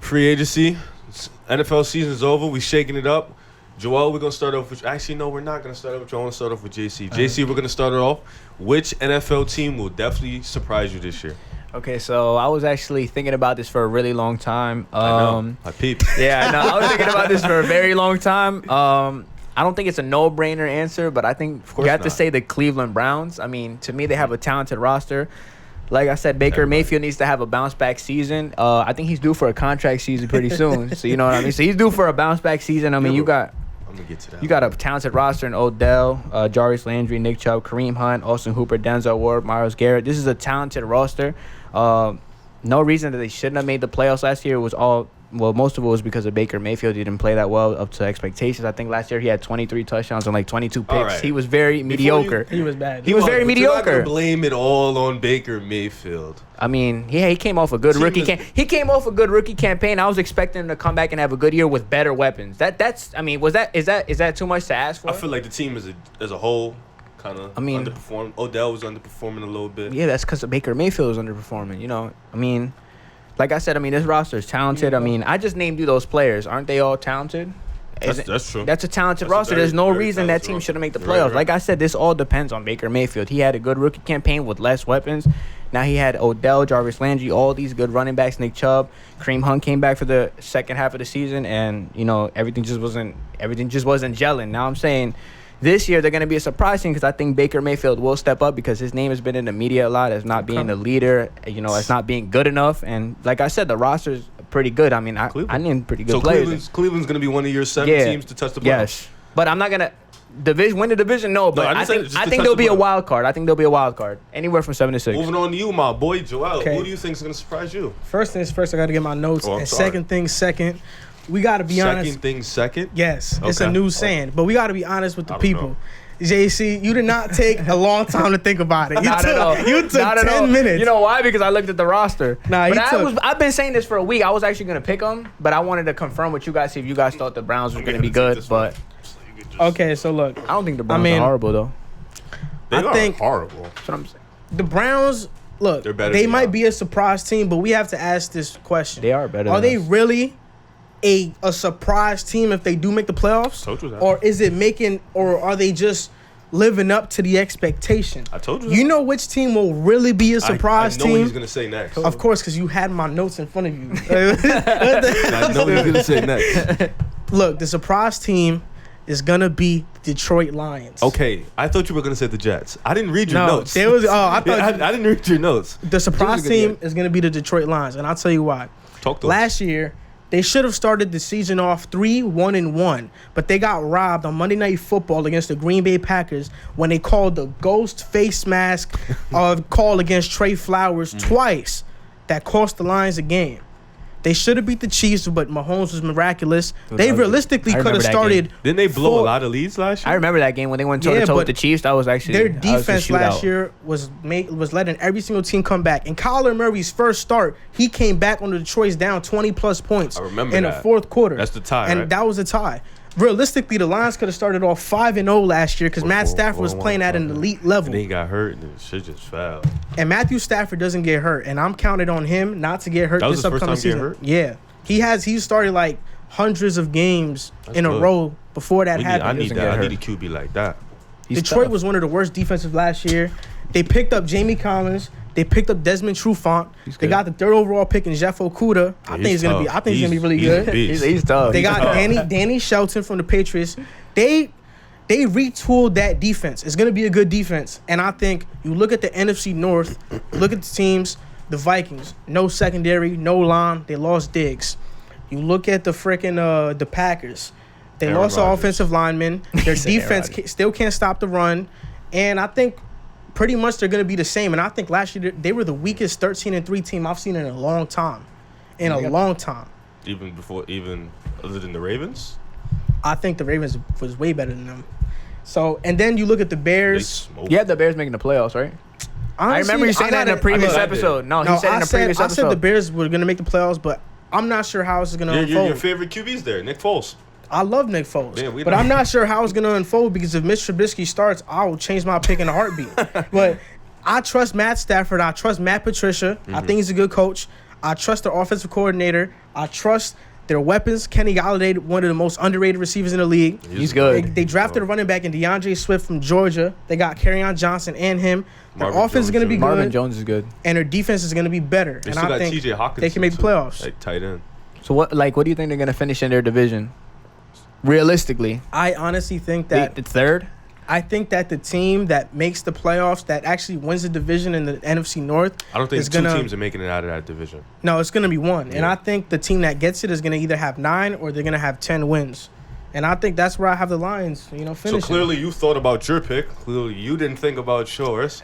Free agency. NFL season's over. We shaking it up. Joel, we're going to start off with... Actually, no, we're not going to start off with Joel. I want to start off with JC. JC, we're going to start it off. Which NFL team will definitely surprise you this year? Okay, so I was actually thinking about this for a really long time. I know. I peeped. Yeah, no, I was thinking about this for a very long time. I don't think it's a no-brainer answer, but I think you have to say the Cleveland Browns. I mean, to me, they have a talented roster. Like I said, Baker Mayfield needs to have a bounce-back season. I think he's due for a contract season pretty soon. So, you know what I mean? So, he's due for a bounce-back season. I mean, I'm going to get to that. You got a talented roster in Odell, Jarvis Landry, Nick Chubb, Kareem Hunt, Austin Hooper, Denzel Ward, Myles Garrett. This is a talented roster. No reason that they shouldn't have made the playoffs last year. It was all... Well, most of it was because of Baker Mayfield. He didn't play that well up to expectations. I think last year he had 23 touchdowns and like 22 picks. Right. He was very mediocre. He was bad. He was very mediocre. You're not gonna blame it all on Baker Mayfield. I mean, yeah, he came off a good rookie campaign. I was expecting him to come back and have a good year with better weapons. That's. I mean, is that too much to ask for? I feel like the team as a whole kind of underperformed. Odell was underperforming a little bit. Yeah, that's because Baker Mayfield was underperforming. You know, I mean. Like I said, I mean, this roster is talented. I mean, I just named you those players. Aren't they all talented? That's true. That's a talented roster. There's no reason that team shouldn't make the playoffs. Right. Like I said, this all depends on Baker Mayfield. He had a good rookie campaign with less weapons. Now he had Odell, Jarvis Landry, all these good running backs, Nick Chubb. Kareem Hunt came back for the second half of the season, and, you know, everything just wasn't gelling. Now I'm saying... This year, they're going to be a surprise team because I think Baker Mayfield will step up because his name has been in the media a lot as not being the leader, you know, as not being good enough. And like I said, the roster is pretty good. I mean, I named pretty good players. So Cleveland's going to be one of your 7 teams to touch the playoffs? Yes. But I'm not going to win the division, no. But I think there'll be a wild card. I think there'll be a wild card. Anywhere from 7 to 6. Moving on to you, my boy, Joel. Okay. Who do you think is going to surprise you? First things first, I got to get my notes. And second things second. We got to be honest. Second things second? Yes. Okay. It's a new saying. But we got to be honest with the people. JC, you did not take a long time to think about it. You took 10 minutes. You know why? Because I looked at the roster. I've been saying this for a week. I was actually going to pick them, but I wanted to confirm with you guys, see if you guys thought the Browns were going to be good. But okay, so look. I don't think the Browns are horrible, though. They think horrible. That's what I'm saying. The Browns, look, they might be a surprise team, but we have to ask this question. They are better. Are they really a surprise team if they do make the playoffs? Or is it or are they just living up to the expectation? I told you. You know which team will really be a surprise team? I know what he's going to say next. Of course, because you had my notes in front of you. I know what he's going to say next. Look, the surprise team is going to be Detroit Lions. Okay, I thought you were going to say the Jets. I didn't read your notes. I didn't read your notes. The surprise team is going to be the Detroit Lions, and I'll tell you why. Last year, they should have started the season off 3-1-1, but they got robbed on Monday Night Football against the Green Bay Packers when they called the ghost face mask call against Trey Flowers twice. That cost the Lions a game. They should have beat the Chiefs, but Mahomes was miraculous. They realistically could have started. Didn't they blow a lot of leads last year? I remember that game when they went toe-to-toe with the Chiefs. That was actually their defense last year was letting every single team come back. And Kyler Murray's first start, he came back on the Detroit's down 20-plus points in the fourth quarter. That's the tie, and that was a tie. Realistically, the Lions could have started off 5-0 last year because Matt Stafford was playing at an elite level. And he got hurt and the shit just fell. And Matthew Stafford doesn't get hurt, and I'm counted on him not to get hurt this upcoming season. Hurt? Yeah, he started like hundreds of games in a row before that happened. I need a QB like that. Detroit was one of the worst defensive last year. They picked up Jamie Collins. They picked up Desmond Trufant. They got the 3rd overall pick in Jeff Okudah. I think he's gonna be really good. He's tough. They got Danny Shelton from the Patriots. They retooled that defense. It's gonna be a good defense. And I think you look at the NFC North, look at the teams, the Vikings, no secondary, no line. They lost Diggs. You look at the freaking the Packers. They lost an offensive lineman. Their defense still can't stop the run. And I think pretty much they're going to be the same. And I think last year they were the weakest 13-3 team I've seen in a long time. Even other than the Ravens? I think the Ravens was way better than them. So, and then you look at the Bears. You had the Bears making the playoffs, right? Honestly, I remember you saying that in a previous episode. No, he said in a previous episode. I said the Bears were going to make the playoffs, but I'm not sure how it's going to unfold. Your favorite QB's there, Nick Foles. I love Nick Foles, but I'm not sure how it's going to unfold because if Mitch Trubisky starts, I will change my pick in a heartbeat. But I trust Matt Stafford. I trust Matt Patricia. I think he's a good coach. I trust their offensive coordinator. I trust their weapons. Kenny Golladay, one of the most underrated receivers in the league. He's good. They drafted a running back in DeAndre Swift from Georgia. They got Kerryon Johnson and him. Their offense is going to be good. Marvin Jones is good. And their defense is going to be better. They and still I got think TJ Hawkins. they can make the playoffs. Like tight end. So what do you think they're going to finish in their division? Realistically. I honestly think that the third? I think that the team that makes the playoffs, that actually wins the division in the NFC North, I don't think is two gonna, teams are making it out of that division. No, it's going to be one. And Yeah. I think the team that gets it is going to either have 9 or they're going to have 10 wins. And I think that's where I have the Lions, finishing. So clearly you thought about your pick. Clearly you didn't think about yours.